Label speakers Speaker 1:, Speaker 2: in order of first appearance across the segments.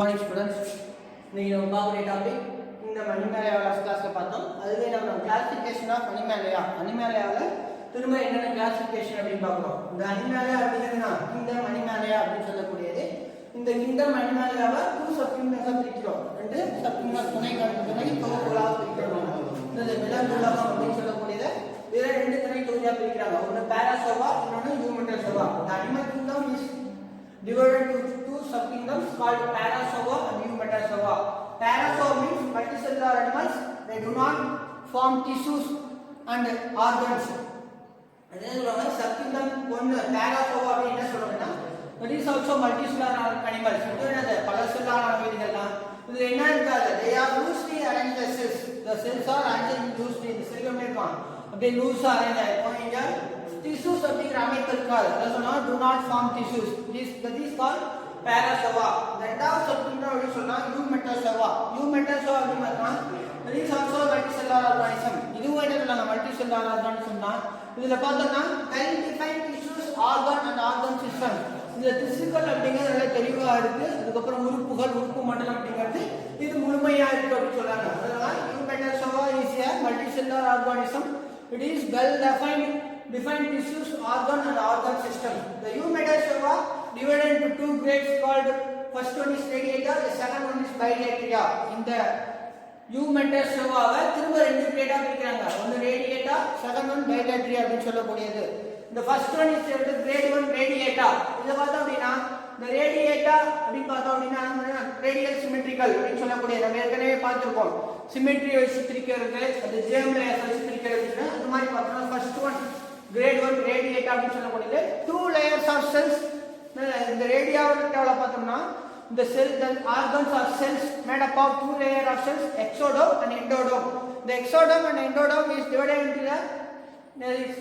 Speaker 1: Morning students. இன்னைக்கு நம்ம பார்க்குற டாபிக் இந்த அனிமேலியாவோட கிளாஸ்ல பார்த்தோம். அதுவே நம்ம கிளாசிஃபிகேஷன் ஆஃப் அனிமேலியாவில் திரும்ப என்னென்ன கிளாசிஃபிகேஷன் அப்படின்னு பார்க்குறோம். இந்த அனிமேலியா அப்படிங்கிறதுனா கிங்டம் அனிமேலியா அப்படின்னு சொல்லக்கூடியது. இந்த கிங்டம் அனிமேலியாவை 2 சப்கிங்டம்ஸாக பிரிக்கிறோம். 2 சப்கிங்டம் துணை தொகுப்புகளாக பிரிக்கிறோம். இந்த விலங்குலகம் அப்படின்னு சொல்லக்கூடியது வேற 2 துணை தொகுதியாக பிரிக்கிறாங்க. ஒன்று பாராசோவா, இன்னொன்று ஹியூமன்டோசோவா. இந்த animal kingdom is divided into 2 subkingdoms called Parasaur and Eumetasaur. Parasaur means multicellular animals. They do not form tissues and organs. அதே சொல்லுவாங்க subkingdom 1 Parasaur அப்படி என்ன சொல்றாங்கன்னா that is also multicellular animals. இது என்னது பல செல்லான உயிரினங்கள் தான். இது என்ன இருக்காது they are loosely arranged cells. The cells are arranged loosely. இந்த செல்கள் எப்படி இருக்கும் அப்படியே லூஸா அரேஞ்ச் ஆயிருக்கும். இங்க tissues அப்படிங்கிற அமைப்பு இருக்காது. அதாவது சொன்னா do not form tissues. That is called Parasaur. ரெண்டாவது சப்கிங்டம் அப்படி சொன்னா Eumetasaur. Eumetasaur அப்படின்னா that is also multicellular organism. இதுவும் என்ன சொல்றாங்க multicellular organism தான். இதுல பார்த்தோம்னா well defined tissues, organ and organ system. இந்த திசுக்கள் அப்படிங்கிறது நல்லா தெளிவா இருக்கு. அதுக்கப்புறம் உறுப்பு மண்டலம் அப்படிங்கிறது இது முழுமையா இருக்கு அப்படின்னு சொல்றாங்க. அதனால Eumetasaur is a multicellular organism. It is well defined tissues, organ and organ system. The Eumetasaur divided into 2 grades called first one is radiata, the second one is bilateria. In the Eumetasaur திரும்ப ரெண்டு கிரேடா பிரிக்கிறாங்க. ஒன்னு radiata, second one bilateria அப்படி சொல்லக்கூடியது. The first one is grade 1 radiata. இத பார்த்தோம் அப்படினா இந்த radiata அப்படி பார்த்தோம் அப்படினா radial symmetrical அப்படி சொல்லக்கூடியது. நம்ம ஏற்கனவே பார்த்திருக்கோம். symmetry வச்சு பிரிக்கிறது, அது germ layers வச்சு பிரிக்கிறது. அது மாதிரி பார்த்தோம்னா first one grade 1 radiata அப்படி சொல்லக்கூடியது. 2 layers of cells. இந்த radiata பார்த்தோம்னா the organs are cells made up of 2 layers of cells, exodome and endodome. The exodome and endodome is divided into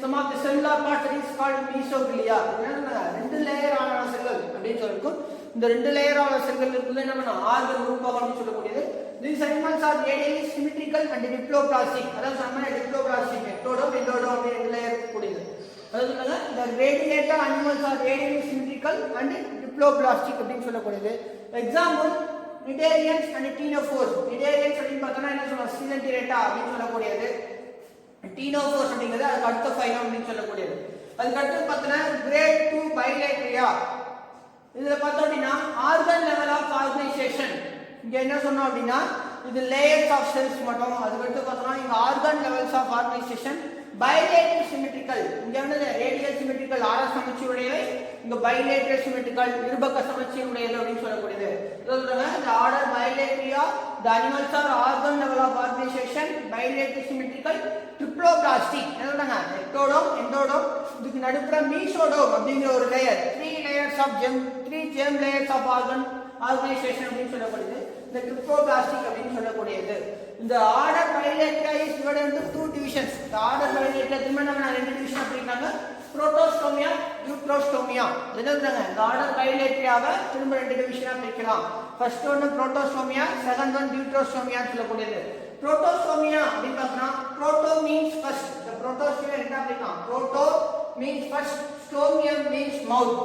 Speaker 1: some of the cellular parts that is called mesoglia. ரெண்டு layer ஆன செல்கள் அப்படின்னு சொல்லிருக்கும். இந்த ரெண்டு layer ஆன செல்கள் இருக்குள்ள என்ன பண்ணா ஆர்கன் உறுப்புகள் சொல்லக்கூடியது. These animals are radially symmetrical and diploplastic. அதாவது நம்ம diploplastic ectodome endodome அப்படி ரெண்டு லேயர் கூடியது. அதாவது the radiata animals are radially symmetrical and diploplastic அப்படின்னு சொல்லக்கூடியது. Example Cnidarians and Ctenophores. Cnidarians அப்படின்னு பார்த்தோம்னா என்ன சொல்றோம் Coelenterata அப்படின்னு சொல்லக்கூடியது. Ctenophores அப்படிங்கிறது அதுக்கு அடுத்த ஃபைலம் அப்படின்னு சொல்லக்கூடியது. அதுக்கு அடுத்து பார்த்தோம்னா grade 2 bilateria. இதுல பார்த்தோம் அப்படின்னா ஆர்கன் லெவல் ஆஃப் ஆர்கனைசேஷன். இங்க என்ன சொன்னோம் அப்படின்னா இது லேயர்ஸ் ஆஃப் செல்ஸ் மட்டும். அதுக்கு அடுத்து பார்த்தோம்னா இங்க organ levels of organisation bilateral symmetrical. இங்க வந்து radial symmetrical ஆர சமச்சீருடையவை, இங்க bilateral symmetrical இருபக்க சமச்சீருடையது அப்படின்னு சொல்லக்கூடியது. சொல்றாங்க the order bilateria, the animals are organ level of organization, bilateral symmetrical, triploblastic. என்ன சொல்றாங்க ectodome endodome, இதுக்கு நடுப்புற mesodome அப்படிங்கிற ஒரு layer, 3 germ layers of organization அப்படின்னு சொல்லக்கூடியது. இந்த triploblastic அப்படின்னு சொல்லக்கூடியது. இந்த order bilateria is divided into 2 divisions. இந்த ஆர்டர் bilateria திரும்ப நம்ம ரெண்டு டிவிஷன் பிரிக்கிறாங்க. புரோட்டோஸ்டோமியா, யூட்ரோஸ்டோமியா. என்ன சொல்றாங்க இந்த ஆர்டர் bilateriaவை திரும்ப ரெண்டு டிவிஷனா பிரிக்கலாம். ஃபர்ஸ்ட் ஒன் புரோட்டோஸ்டோமியா, செகண்ட் ஒன் யூட்ரோஸ்டோமியா சொல்லக்கூடியது. புரோட்டோஸ்டோமியா அப்படின்னு பார்த்தா புரோட்டோ மீன்ஸ் ஃபர்ஸ்ட். இந்த புரோட்டோஸ்டோமியா என்ன பிரிக்கலாம்? Proto means first, stomium means mouth.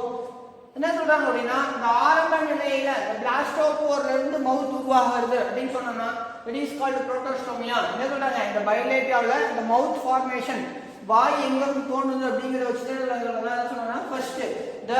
Speaker 1: என்ன சொல்றாங்க அப்படின்னா இந்த ஆரம்ப நிலையில பிளாஸ்டோபோர்ல இருந்து மவுத் உருவாகிறது அப்படின்னு சொன்னோம்னா it is called protostomia. என்ன சொல்றாங்க இந்த bilateriaல இந்த மவுத் ஃபார்மேஷன் வாய் எங்க தோணுது அப்படிங்கறத வச்சு என்ன சொன்னா first the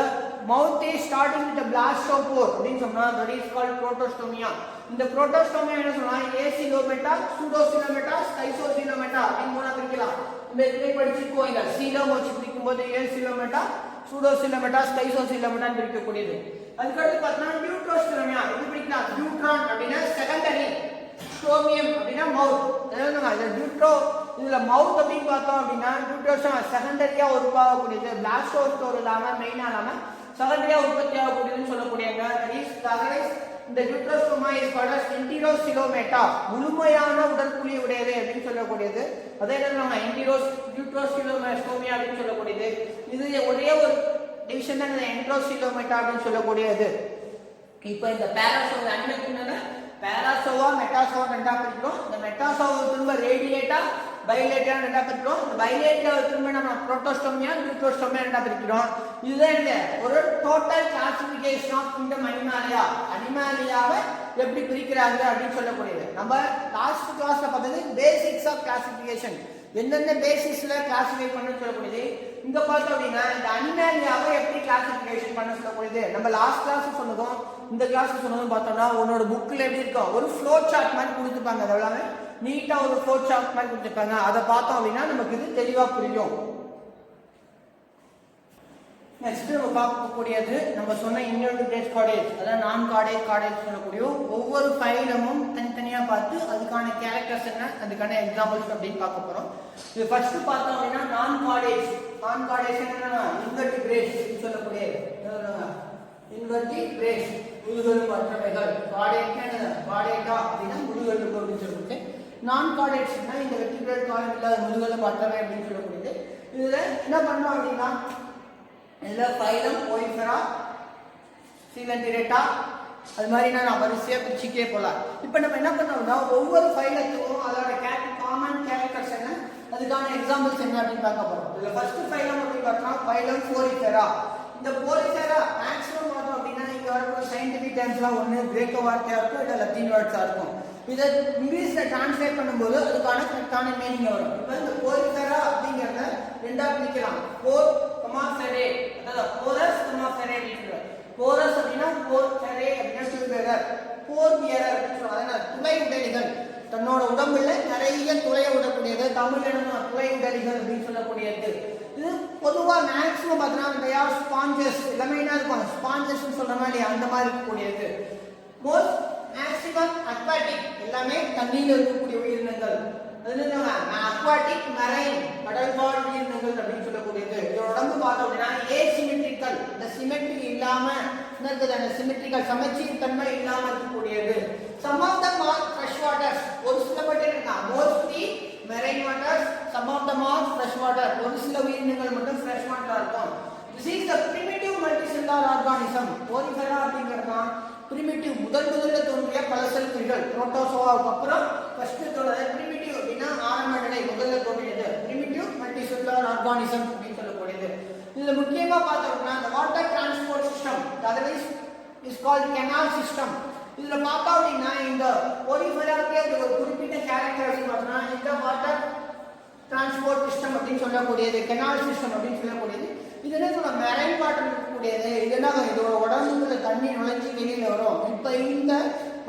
Speaker 1: mouth is starting with the blastopore அப்படின்னு சொன்னா that is called protostomia. இந்த protostomia என்ன சொன்னா acilometa, pseudocilometa, schizocilometa அப்படின்னு மூணா பிரிக்கலாம். இந்த இதை படிச்சிருக்கோம். இந்த சீலம் வச்சு பிரிக்கும்போது acilometa, pseudocilometa, schizocilometa பிரிக்கக்கூடியது. அதுக்கு அடுத்து பார்த்தா டியூட்ரோஸ்டோமியா. இது பிரிக்கலாம். டியூட்ரான் அப்படினா செகண்டரி, ஸ்டோமியம் அப்படினா மவுத். என்னன்னா இந்த டியூட்ரோ இதுல மவுத் அப்படி பார்த்தோம் அப்படினா டியூட்ரோஸ்டோமியா செகண்டரியா உருவாகக்கூடியது. பிளாஸ்டோஸ்டோர் இல்லாம மெயினா இல்லாம செகண்டரியா உற்பத்தி ஆகக்கூடியதுன்னு சொல்லக்கூடியங்க. இந்த டியூட்ரோஸ்டோமா இஸ் கால்ட் as enterocoelomata. முழுமையான உடற்குழி உடையது அப்படின்னு சொல்லக்கூடியது. அதே என்னன்னா enterocoelomata அப்படின்னு சொல்லக்கூடியது. இது ஒரே ஒரு டிவிஷன் தான் enterocoelomata அப்படின்னு சொல்லக்கூடியது. இப்போ இந்த பாராசோர் அனிமல் என்னன்னா பாராசோவா மெட்டாசோவா ரெண்டா பிரிக்கிறோம். இந்த மெட்டாசோவா திரும்ப ரேடியேட்டா, பைலேட்டரா ரெண்டா பிரிக்கிறோம். இந்த பைலேட்டரா திரும்ப நம்ம புரோட்டோஸ்டோமியா நியூட்ரோஸ்டோமியா ரெண்டா பிரிக்கிறோம். இதுதான் இந்த ஒரு total classification of kingdom Animalia. அனிமாலியாவை எப்படி பிரிக்கிறாங்க அப்படின்னு சொல்லக்கூடியது. நம்ம லாஸ்ட் கிளாஸ்ல பார்த்தது பேசிக்ஸ் ஆஃப் கிளாசிஃபிகேஷன், எந்தெந்த பேசிஸ்ல கிளாசிஃபை பண்ண சொல்லக்கூடியது. இங்க பார்த்தோம் அப்படின்னா இந்த அனிமாலியாவை எப்படி கிளாசிஃபிகேஷன் பண்ண சொல்லக்கூடியது. நம்ம லாஸ்ட் கிளாஸ் சொன்னதும் இந்த கிளாஸ் சொன்னதும் பார்த்தோம்னா உன்னோட புக்ல எப்படி இருக்கும், ஒரு ஃப்ளோ சார்ட் மாதிரி கொடுத்துருப்பாங்க. அது எல்லாமே நீட்டா ஒரு ஃப்ளோ சார்ட் மாதிரி கொடுத்துருப்பாங்க. அதை பார்த்தோம் அப்படின்னா நமக்கு இது தெளிவா புரியும். நெக்ஸ்ட் நம்ம பார்க்கக்கூடியது நம்ம சொன்ன இன்வெர்டிபிரேட் கார்டேஜ், அதாவது நான் கார்டேஜ் சொல்லக்கூடிய ஒவ்வொரு ஃபைலமும் தனித்தனியா பார்த்து அதுக்கான கேரக்டர்ஸ் என்ன, அதுக்கான எக்ஸாம்பிள்ஸ் அப்படின்னு பார்க்க போறோம். இது ஃபர்ஸ்ட் பார்த்தோம் அப்படின்னா நான் கார்டேஜ் என்னன்னா இன்வெர்டிபிரேட் சொல்லக்கூடிய இன்வெர்டிபிரேட் முதுகெலும்பு அற்றவைகள். கார்டேட்டா அப்படின்னா முதுகெலும்பு அப்படின்னு சொல்லக்கூடிய, நான் கார்டேட்ஸ்னா இந்த வெர்டிபிரேட் காலம் இல்லாத முதுகெலும்பு அற்றவை அப்படின்னு சொல்லக்கூடியது. இதுல என்ன பண்ணோம் அப்படின்னா இதுல ஃபைலம் ஓரிஃபெரா சீலண்டிரேட்டா அது மாதிரி நான் வரிசையா பிரிச்சுக்கே போலாம். இப்போ நம்ம என்ன பண்ணோம்னா ஒவ்வொரு ஃபைலத்துக்கும் அதோட காமன் கேரக்டர்ஸ் என்ன, அதுக்கான எக்ஸாம்பிள்ஸ் என்ன அப்படின்னு பார்க்க போறோம். இதுல ஃபர்ஸ்ட் ஃபைலம் அப்படின்னு பார்த்தா ஃபைலம் போரிஃபெரா. இந்த போரிஃபெரா மேக்ஸிமம் பார்த்தோம் அப்படின்னா இங்க வரக்கூடிய சயின்டிபிக் டேர்ம்ஸ்லாம் ஒன்று கிரேக்க வார்த்தையா இருக்கும், இல்லை லத்தீன் வேர்ட்ஸா இருக்கும். இதை இங்கிலீஷ்ல டிரான்ஸ்லேட் பண்ணும்போது அதுக்கான கரெக்டான மீனிங் வரும். இப்போ இந்த போரிஃபெரா அப்படிங்கிறத ரெண்டா பிரிக்கலாம். போர் ஃபெரே, அதாவது போரஸ் ஃபெரே அப்படிங்கிறது. போரஸ் அப்படின்னா போர் ஃபெரே அப்படின்னா சொல்றார். போர் பியரர் அப்படின்னு சொல்றாங்க. துளை உடலிகள், தன்னோட உடம்புல நிறைய துளைய விடக்கூடியது. தமிழ்ல என்ன துளை உடலிகள் அப்படின்னு சொல்லக்கூடியது. இது பொதுவா மேக்ஸிமம் பார்த்தீங்கன்னா ஸ்பாஞ்சஸ் எல்லாமே என்ன இருக்கும், ஸ்பாஞ்சஸ் சொல்ற மாதிரி அந்த மாதிரி இருக்கக்கூடியது. மோஸ்ட் மேக்ஸிமம் அக்வாட்டிக், எல்லாமே தண்ணியில் இருக்கக்கூடிய உயிரினங்கள். அக்வாட்டிக் மெரைன், கடல்வாழ் உயிரினங்கள் அப்படின்னு சொல்லக்கூடியது. இதோட உடம்பு பார்த்தோம் அப்படின்னா ஏசிமெட்ரிக்கல், இந்த சிமெட்ரி இல்லாம அந்த சிமெட்ரிக்கல் சமச்சீர் தன்மை இல்லாம இருக்கக்கூடியது. Some of the fresh waters, ஒரு சில பட்டு mostly marine waters, some of the fresh water, ஒரு சில உயிரினங்கள் மட்டும் ஃப்ரெஷ் வாட்டரா இருக்கும். This is the primitive multicellular organism. Porifera அப்படிங்கிறது பிரிமிட்டிவ், முதல்ல தோன்றிய பல செல் உயிர்கள். புரோட்டோசோவாவுக்கு அப்புறம் ஃபர்ஸ்ட் தோன்றது பிரிமிட்டிவ் அப்படின்னா ஆரம்ப நிலை, முதல்ல தோன்றியது பிரிமிட்டிவ் மல்டிசெல்லுலார் ஆர்கானிசம் அப்படின்னு சொல்லக்கூடியது. இதுல முக்கியமா பார்த்தோம்னா இந்த water transport system, otherwise is called canal system. இதுல பார்த்தா அப்படின்னா இந்த போரிஃபெராக்கே ஒரு குறிப்பிட்ட கேரக்டர்ஸ் பார்த்தோம்னா இந்த வாட்டர் டிரான்ஸ்போர்ட் சிஸ்டம் அப்படின்னு சொல்லக்கூடியது, கெனால் சிஸ்டம் அப்படின்னு சொல்லக்கூடியது. இது என்ன மெரைன் வாட்டர் இருக்கக்கூடியது. இதுனா இதோட உடம்புல தண்ணி நுழைஞ்சி வெளியில வரும். இப்ப இந்த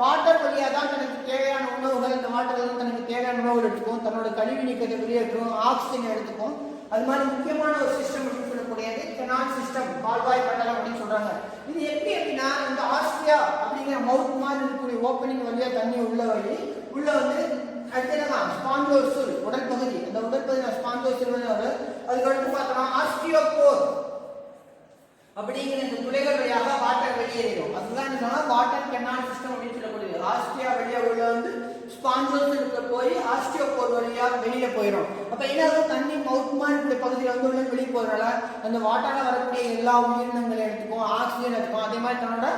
Speaker 1: வாட்டர் வழியா தான் தனக்கு தேவையான உணவுகள், இந்த வாட்டர் தனக்கு தேவையான உணவுகள் எடுத்துக்கும், தன்னோட கழிவு நீக்கத்தை வெளியேற்றும், ஆக்சிஜன் எடுத்துக்கும். அது மாதிரி முக்கியமான ஒரு சிஸ்டம் அப்படின்னு சொல்லக்கூடியது கெனால் சிஸ்டம், கால்வாய் பண்டலம் அப்படின்னு சொல்றாங்க. இது எப்படி அப்படின்னா இந்த ஆஸ்ட்ரியா அப்படிங்கிற மவுத் மாதிரி இருக்கக்கூடிய ஓப்பனிங் வழியா தண்ணி உள்ள வந்து அடுத்து ஸ்பாஞ்சோசல் உடல் பகுதி, அந்த உடல் பகுதி ஸ்பாஞ்சோசல். அதுக்கடுத்து பார்த்தோம்னா ஆஸ்டியோபோர் அப்படிங்கிற இந்த துளைகள் வழியாக வாட்டர் வெளியேறும். அதுதான் என்ன சொன்னா வாட்டர் கெனால் சிஸ்டம் அப்படின்னு சொல்லக்கூடியது. ஆஸ்ட்ரியா வழியா உள்ள வந்து ஸ்பாஞ்சோசலுக்கு போய் ஆஸ்டியோபோர் வழியா வெளியில போயிடும். அப்ப என்ன தண்ணி மவுத் மாதிரி பகுதியில் வந்து உள்ள வெளியே போறதுனால அந்த வாட்டர்ல வரக்கூடிய எல்லா உயிரினங்களை எடுத்துக்கும், ஆக்சிஜன் எடுத்துக்கும். அதே மாதிரி தன்னோட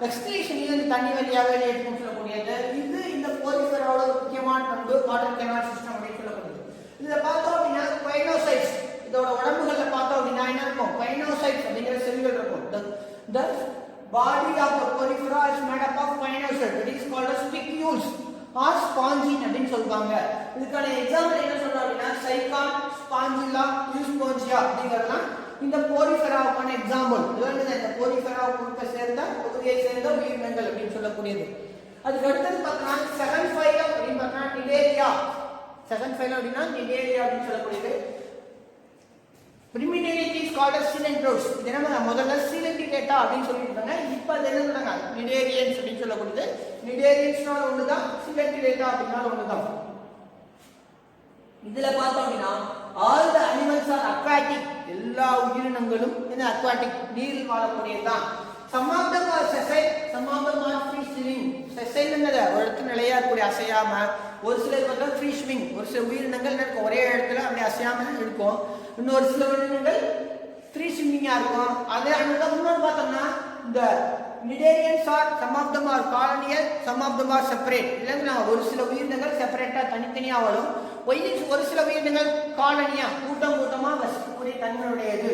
Speaker 1: எக்ஸ்கிரீஷனையும் இந்த தண்ணி வழியாக வெளியே எடுக்கும் சொல்லக்கூடியது. இது இந்த போரிஃபெராவோட முக்கியமான பண்பு வாட்டர் கெனால் சிஸ்டம் அப்படின்னு சொல்லக்கூடியது. இதுல பார்த்தோம் அப்படின்னா பைனோசைட்ஸ், இதோட உடம்புகள்ல பார்த்தோம் அப்படின்னா என்ன இருக்கும், பைனோசைட்ஸ் அப்படிங்கிற செல்கள் இருக்கும். The body of the porifera is made up of pinocytes. It is called as spicules or spongin அப்படின்னு சொல்றாங்க. இதுக்கான எக்ஸாம்பிள் என்ன சொல்றாங்க அப்படின்னா சைகான், ஸ்பாஞ்சிலா, யூஸ்போஞ்சியா அப்படிங்கறதெல்லாம் இந்த போரிஃபெராவுக்கான எக்ஸாம்பிள். இதுதான் இந்த போரிஃபெராவுக்கு சேர்ந்த பகுதியை சேர்ந்த உயிரினங்கள் அப்படின்னு சொல்லக்கூடியது. அதுக்கு அடுத்தது பார்த்தோம்னா செகண்ட் ஃபைலம் அப்படின்னு பார்த்தோம்னா நிடேரியா. செகண்ட் ஃபைலம் அப்படின்னா நிடேரியா அப்படின்னு சொல்லக்கூடியது. Primitivity is called as coelenterous. இது என்ன முதல்ல coelenterata அப்படின்னு சொல்லிருக்காங்க. இப்போ அது என்ன சொல்றாங்க நிடேரியன்ஸ் அப்படின்னு சொல்லக்கூடியது. நிடேரியன்ஸ்னால ஒண்ணுதான், coelenterata அப்படினால ஒண்ணுதான். இதுல பார்த்தோம் அப்படின்னா all the animals are aquatic. எல்லா உயிரினங்களும் என்ன அக்வாட்டிக், நீரில் வாழக்கூடியதுதான். Some of them are sessile, some of them are free swimming. Sessile என்னது ஒரு இடத்துல நிலையா இருக்கக்கூடிய அசையாம, ஒரு சில பார்த்தா ஃப்ரீ ஸ்விமிங், ஒரு சில உயிரினங்கள் இருக்கும் ஒரே இடத்துல அப்படியே அசையாம இருக்கும். இன்னொரு சில உயிரினங்கள் ஃப்ரீ ஸ்விம்மிங்கா இருக்கும். அதே அங்கே முன்னாடி பார்த்தோம்னா இந்த Cnidarians are some of them are colonial, some of them are separate. இல்லைங்களா ஒரு சில உயிரினங்கள் செப்பரேட்டா தனித்தனியா வாழும், ஒரு சில உயிரினங்கள் காலனியா கூட்டம் கூட்டமா வசிக்கக்கூடிய தன்மையுடையது.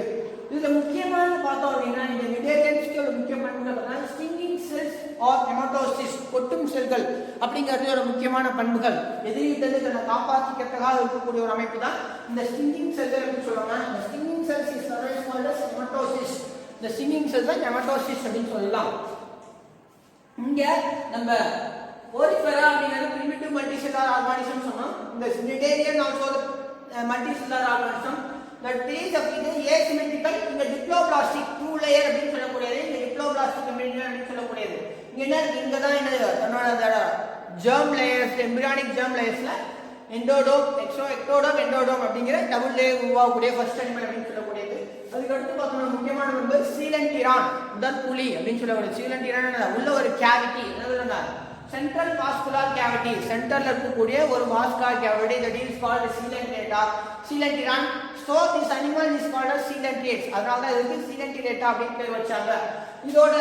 Speaker 1: இதுல முக்கியமான பார்த்தோம் அப்படின்னா இந்த Cnidariansக்கு ஒரு முக்கிய பண்புகள் பார்த்தா stinging cells or nematocysts கொட்டும் செல்கள் அப்படிங்கிறது ஒரு முக்கியமான பண்புகள். எதிரியிலிருந்து தன்னை காப்பாற்றிக்கிறதுக்காக இருக்கக்கூடிய ஒரு அமைப்பு தான் இந்த ஸ்டிங்கிங் செல்கள் அப்படின்னு சொல்லுவாங்க. இந்த stinging cells is called as nematocysts. இந்த ஸ்டிங்கிங் செல்ஸ் தான் nematocysts அப்படின்னு சொல்லலாம். இங்க நம்ம ஓரிஃபெரா அப்படிங்கிறது primitive multicellular organism சொன்னோம். இந்த Cnidarian also multicellular organism. that is அப்படிங்கிறது asymmetrical. இந்த diploblastic two layer அப்படின்னு சொல்லக்கூடியது, இந்த diploblastic membrane அப்படின்னு சொல்லக்கூடியது. இங்க தான் என்ன தன்னோட germ layers, embryonic germ layersல எண்டோடோம், எக்டோடோம், எண்டோடோம் அப்படிங்கிற டபுள் லேயர் உருவாகக்கூடிய ஃபர்ஸ்ட் அனிமல் அப்படின்னு சொல்லக்கூடியது. அதுக்கு அடுத்து பார்த்தோம்னா முக்கியமான நம்பர் சீலன்டிரான், முதல் புலி அப்படின்னு சொல்லக்கூடிய சீலன்டிரான் உள்ள ஒரு கேவிட்டி, என்ன சென்ட்ரல் வாஸ்குலர் கேவிட்டி, சென்டர்ல இருக்கக்கூடிய ஒரு vascular cavity, that is called சீலன்டிரான். so this animal is called as coelenterate. அதனால தான் இதுக்கு coelenterata அப்படின்னு பேர் வச்சாங்க. இதோட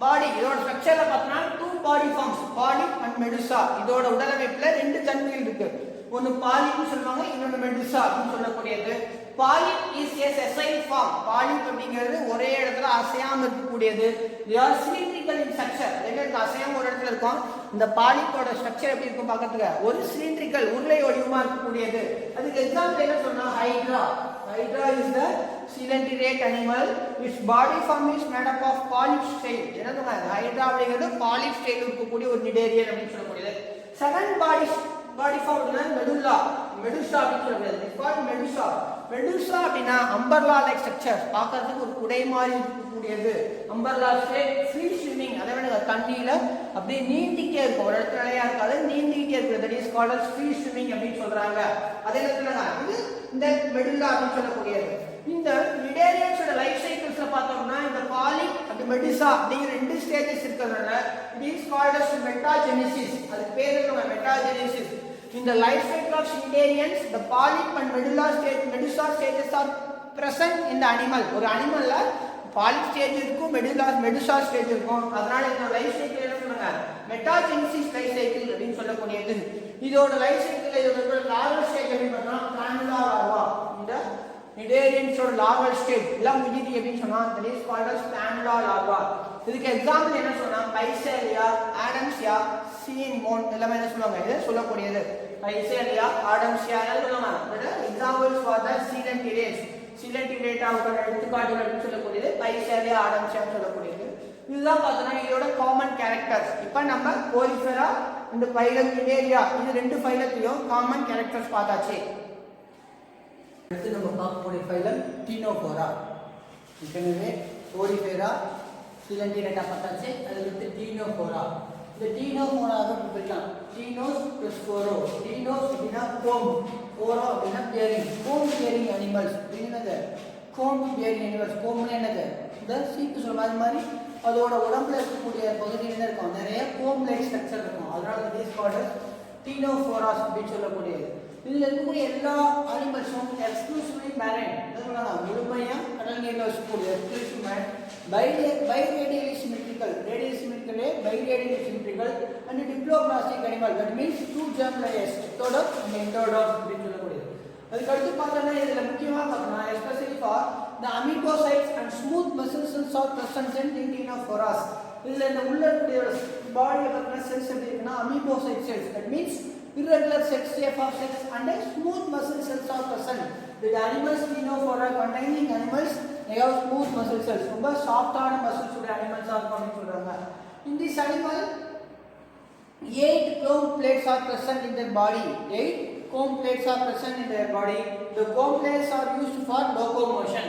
Speaker 1: பாடி, இதோட ஸ்ட்ரக்சர்ல பார்த்தா two body forms, polyp and medusa. இதோட உடலமைப்புல ரெண்டு தன்மைகள் இருக்கு. ஒன்னு பாலிப்னு சொல்லுவாங்க, இன்னொன்னு மெடுசா அப்படின்னு சொல்லக்கூடியது. Polyp is a sessile form. Polyp அப்படிங்கிறது ஒரே இடத்துல அசையாம இருக்கக்கூடியது. they are cylindrical in structure. ரெண்டு அசையாம ஒரு இடத்துல இருக்கும். இந்த பாலிப்போட ஸ்ட்ரக்சர் எப்படி இருக்கும் பார்க்கிறதுக்கு ஒரு சிலிண்ட்ரிக்கல் உருளை வடிவமா இருக்கக்கூடியது. அதுக்கு எக்ஸாம்பிள் என்ன சொன்னா hydra. Hydra is the coelenterate animal. Its body form is made up of polyp scale. என்ன சொல்றாங்க ஹைட்ரா அப்படிங்கிறது polyp scale இருக்கக்கூடிய ஒரு நிடேரியன் அப்படின்னு சொல்லக்கூடியது. Second body form medulla, medusa அப்படின்னு சொல்லக்கூடியது. It's called medusa. மெடுசா அப்படின்னா அம்பர்லா லைக் ஸ்ட்ரக்சர், பார்க்கிறதுக்கு ஒரு குடை மாதிரி இருக்கக்கூடியது. அம்பர்லா ஸ்டேட் ஃப்ரீ ஸ்விமிங், அதாவது தண்ணியில அப்படியே நீந்திக்கிட்டே இருக்கும், ஒரு இடத்துல நிலையா இருக்காது, நீந்திக்கிட்டே இருக்குது. That is called as free swimming அப்படின்னு சொல்றாங்க. அதே நேரத்துல இது இந்த மெடுல்லா அப்படின்னு சொல்லக்கூடியது. இந்த Cnidariansோட லைஃப் சைக்கிள்ஸ்ல பார்த்தோம்னா இந்த பாலிப் and மெடுசா அப்படிங்கிற ரெண்டு ஸ்டேஜஸ் இருக்கிறதுனால it is called as metagenesis. அதுக்கு பேர் என்ன metagenesis. In the life cycle of Cnidarians, the polyp and medusa stages are present in the animal. ஒரு அனிமல்ல polyp stage இருக்கும், medusa stage இருக்கும். அதனால இந்த லைஃப் சைக்கிள் என்ன சொல்றாங்க மெட்டாஜெனிசிஸ் லைஃப் சைக்கிள் அப்படின்னு சொல்லக்கூடியது. இதோட லைஃப் சைக்கிள் இதோட லார்வல் ஸ்டேஜ் அப்படின்னு பார்த்தா பிளானுலா லார்வா. இந்த Cnidariansோட லார்வல் ஸ்டேஜ் எல்லாம் முடிஞ்சிட்டு அப்படின்னு சொன்னா that is called as planula larva. இதுக்கு எக்ஸாம்பிள் என்ன சொன்னா பைசேலியா, ஆடம்சியா, சீன்மோன் எல்லாமே என்ன சொல்லுவாங்க இதை சொல்லக்கூடியது. பைசேலியா, ஆடம்சியா எல்லாம் சொல்லுவாங்க. Examples for the coelenterate. coelenterataவோட எடுத்துக்காட்டுகள் அப்படின்னு சொல்லக்கூடியது பைசேலியா, ஆடம்சியா சொல்லக்கூடியது. இதுதான் பார்த்தோம்னா இதோட காமன் கேரக்டர்ஸ். இப்போ நம்ம ஓரிஃபெரா இந்த பைலம் Cnidaria இது ரெண்டு பைலத்தையும் காமன் கேரக்டர்ஸ் பார்த்தாச்சு. அடுத்து நம்ம பார்க்கக்கூடிய ஃபைலம் டீனோஃபோரா. ஏற்கனவே ஓரிஃபெரா Cnidaria பார்த்தாச்சு. அதுக்கு டீனோஃபோரா. இந்த டீனோஃபோராவை பிரிக்கலாம். டீனோஸ் பிளஸ் ஃபோரோ. டீனோஸ் அப்படின்னா கோம், ஃபோரோ அப்படின்னா பியரிங். கோம் பியரிங் அனிமல்ஸ் என்னது கோம் பியரிங் அனிமல்ஸ். கோம்னு என்னது இந்த சீப்பு சொல்ற மாதிரி அதோட உடம்புல இருக்கக்கூடிய பகுதியில் என்ன இருக்கும் நிறைய கோம் லைக் ஸ்ட்ரக்சர் இருக்கும். அதனால it is called as டீனோஃபோராஸ் அப்படின்னு சொல்லக்கூடியது. இதுல இருக்கக்கூடிய எல்லா அனிமல்ஸும் எக்ஸ்க்ளூசிவ்லி மேரைன், முழுமையா கடல் நீர்ல வசிக்கக்கூடிய exclusive marine, biradially symmetrical, radial symmetrical, biradially symmetrical and diploblastic animal. That means two germ layers, ectoderm and endoderm அப்படின்னு சொல்லக்கூடியது. அதுக்கு அடுத்து பார்த்தோம்னா இதுல முக்கியமா பார்த்தோம்னா especially for the amebocytes and smooth muscle cells are present in Ctenophorus. இதுல இந்த உள்ள இருக்கக்கூடிய பாடியில பார்த்தா செல்ஸ் எப்படி இருக்குன்னா amebocyte cells, that means irregular sex shape of cells and smooth muscle cells are present. The animals Ctenophora containing animals they have smooth muscle cells, ரொம்ப சாஃப்ட்டான muscles உடைய அனிமல்ஸா இருக்கும்னு சொல்றாங்க. In this animal 8 comb plates are present in their body. 8 comb plates are present in their body. The comb plates are used for locomotion.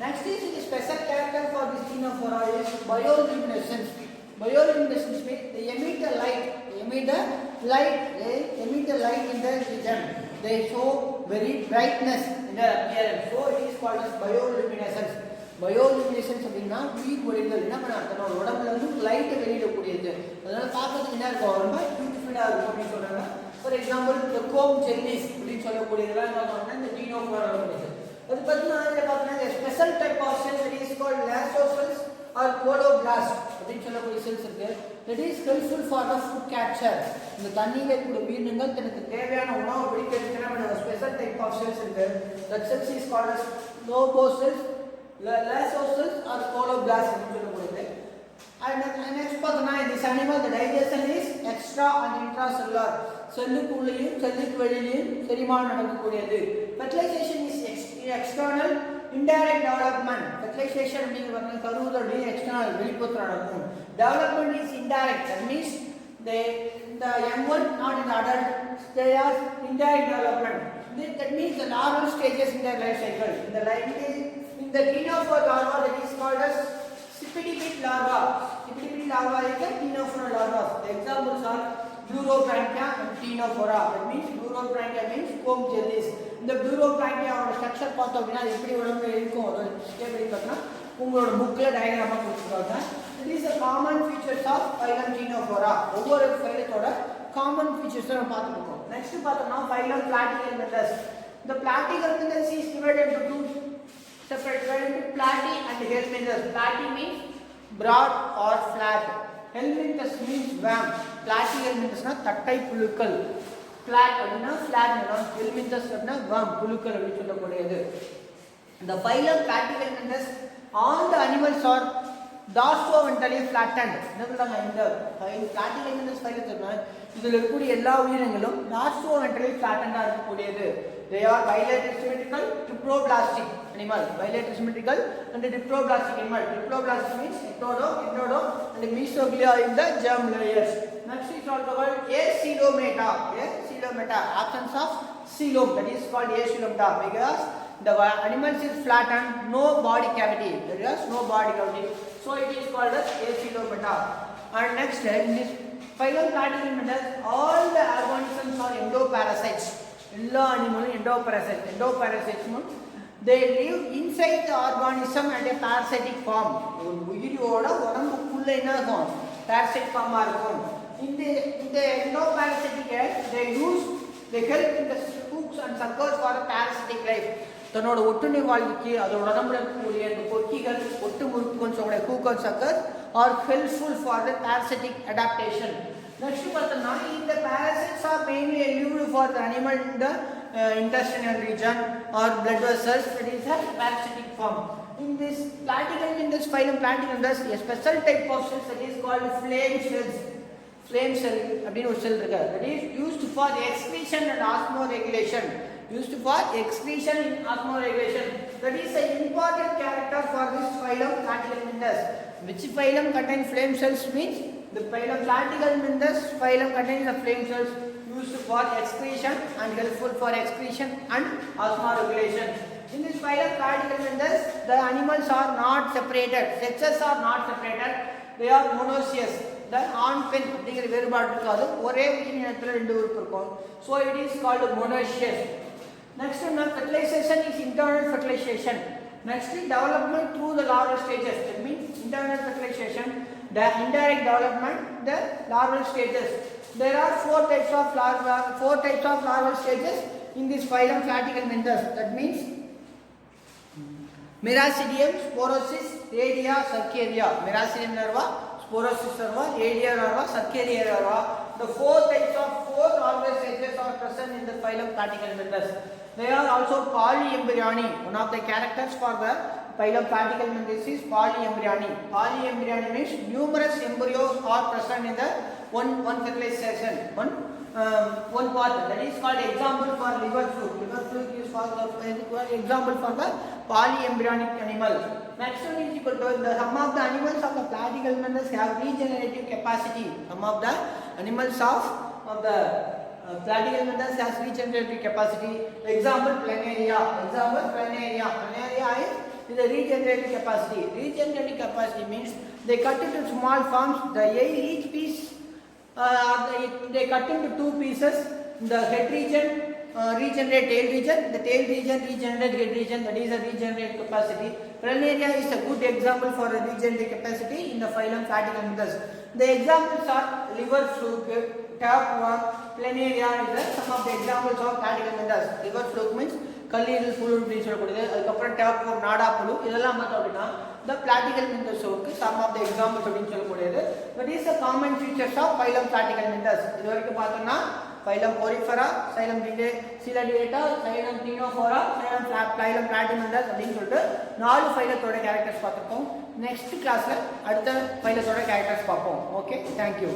Speaker 1: Next is the special character for this Ctenophora is bioluminescence. Bioluminescence means they emit a light. They emit a light in their region. They show very brightness in their appearance. So it is called as bioluminescence. Bioluminescence அப்படின்னா உயிர் ஒளிதல். என்ன பண்ண தன்னோட உடம்புல வந்து light வெளியிடக்கூடியது. அதனால பார்க்கிறதுக்கு என்ன இருக்கும் ரொம்ப பியூட்டிஃபுல்லா இருக்கும் அப்படின்னு சொல்றாங்க. ஃபார் எக்ஸாம்பிள் இந்த கோம் ஜெல்லிஸ் அப்படின்னு சொல்லக்கூடியதெல்லாம் பார்த்தோம்னா இந்த டீனோஃபோரா இருக்குது. அது பார்த்தீங்கன்னா இதில் பார்த்தீங்கன்னா special type of cells it is called lasso cells or chloroplast அப்படினு சொல்லக்கூடிய செல்ஸ் இருக்கு. That is helpful for the food capture. இந்த தண்ணியில இருக்கிற உயிரினங்கள் தனக்கு தேவையான உணவை பிடிக்கிறதுக்கான ஒரு ஸ்பெஷல் டைப் ஆஃப் செல்ஸ் இருக்கு. That cells is called as lobocell, lysocell or chloroplast அப்படினு சொல்லக்கூடியது. And next பார்த்தோம்னா this animal the digestion is extra and intracellular. செல்லுக்குள்ளேயும் செல்லுக்கு வெளியிலயும் செரிமானம் நடக்கக்கூடியது. Fertilization is external indirect development. Fertilization அப்படிங்கிறது கருவுறுதல் external வெளிப்புறத்துல நடக்கும். Development is indirect. That means the young one not in the adult they are indirect development. That means the larval stages in their life cycle. In the ctenophore larva that is called as Sipidipid larva. Sipidipid larva is a ctenophore larva. The examples are Pleuroplankton and Ctenophora. That means Pleuroplankton means comb jellies. இந்த Pleuroplankton ஓட structure பார்த்தோம் அப்படின்னா எப்படி உடம்புல இருக்கும் அது எப்படி பார்த்தா உங்களோட புக்ல டயகிராமா கொடுத்திருக்காங்க. It is a common features of phylum Ctenophora. ஒவ்வொரு ஃபைலத்தோட common features நம்ம பார்த்துருக்கோம். நெக்ஸ்ட் பார்த்தோம்னா phylum Platyhelminthes. The Platyhelminthes is divided into two separate into platy and helminthes. Platy means broad or flat. Helminthes means worm. Platyhelminthes na தட்டை புழுக்கள். Flat அப்படினா flat னா helminthes அப்படினா worm புழுக்கள் அப்படி சொல்லக்கூடியது. The phylum Platyhelminthes all the animals are dorsoventrally flattened. என்ன சொல்றாங்க இந்த Platyhelminthes phylum இதுல இருக்கக்கூடிய எல்லா உயிரினங்களும் dorsoventrally flattened இருக்கக்கூடியது. They are bilateral symmetrical triploblastic animal. Bilateral symmetrical and triploblastic animal. Triploblastic means ectodo, endodo and mesoglia in the germ layers. Next is also called Acoelomata. Acoelomata. Absence of coelom, that is called Acoelomata because the animals is flattened, no body cavity. There is no body cavity. So it is called as Acoelomata. And next in this phylum Platyhelminthes all the organisms are endoparasites. எல்லா அனிமலும் endoparasites. Endoparasites means they live inside the organism at a parasitic form. ஒரு உயிரியோட உடம்புக்குள்ள என்ன இருக்கும் parasitic form இருக்கும். இந்த endoparasitic they help in the hooks and suckers for a parasitic life. தன்னோட ஒட்டுண்ணி வாழ்க்கைக்கு அதோட உடம்புல இருக்கக்கூடிய இந்த கொக்கிகள் ஒட்டு முறுக்குன்னு சொல்லக்கூடிய hook and suckers are helpful for the parasitic adaptation. Next பார்த்தோம்னா இந்த parasites are mainly lived for the animal in the intestinal region or blood vessels. That is a parasitic form. In this Platyhelminthes phylum Platyhelminthes a special type of cells that is called flame cells. Flame cell அப்படின ஒரு செல் இருக்கு. That is used for excretion and osmoregulation. Used for excretion and osmoregulation. That is an important character for this phylum Platyhelminthes. Which phylum contains flame cells means the phylum Platyhelminthes phylum contains the flame cells used for excretion and helpful for excretion and osmoregulation. In this phylum Platyhelminthes the animals are not separated. Sexes are not separated. They are monoecious. The ஆண் பெண் அப்படிங்கிற வேறுபாடு இருக்காது. ஒரே உயிரினத்துல ரெண்டு உறுப்பு இருக்கும். So it is called monoecious. Next one fertilization is internal fertilization. Next is development through the larval stages. That means internal fertilization, the indirect development, the larval stages. There are four types of larval stages in this phylum Platyhelminthes. That means Meracidium, Sporosis, Adia, Cercaria. Meracidium larva, Sporosis larva, Adia larva, Cercaria larva. The four larval stages are present in the phylum Platyhelminthes. They are also polyembryony. One of the characters for the phylum Platyhelminthes is polyembryony. Polyembryony means numerous embryos are present in the one fertilization, one part. That is called example for liver fluke. Liver fluke is for the example for the polyembryonic animal. Next one is equal to the some of the animals of the Platyhelminthes have regenerative capacity. Some of the animals of the Platyhelminthes has regenerative capacity. Example planaria. Planaria is a regenerative capacity. Regenerative capacity means they cut into small forms. Each piece they cut into two pieces. The head region regenerate tail region. The tail region regenerate head region. That is a regenerative capacity. Planaria is a good example for a regenerative capacity in the phylum Platyhelminthes. The examples are liver fluke, tapeworm, planaria is some of the examples of Platyhelminthes. Liver fluke means கல்லீரல் புழு அப்படின்னு சொல்லக்கூடியது, அதுக்கப்புறம் டேப்வர்ம் நாடாப்புழு, இதெல்லாம் பார்த்தோம் அப்படின்னா இந்த platyhelminthes work some of the examples அப்படின்னு சொல்லக்கூடியது. But is the common features of phylum platyhelminthes. இது வரைக்கும் பார்த்தோம்னா ஃபைலம் போரிஃபரா, சைலம் சிலடியேட்டா, சைலம் டீனோஃபோரா, ஃபைலம் பிளாட்டிமெண்டஸ் அப்படின்னு சொல்லிட்டு 4 ஃபைலத்தோட கேரக்டர்ஸ் பார்த்துருக்கோம். நெக்ஸ்ட் கிளாஸில் அடுத்த ஃபைலத்தோட கேரக்டர்ஸ் பார்ப்போம். Okay, thank you.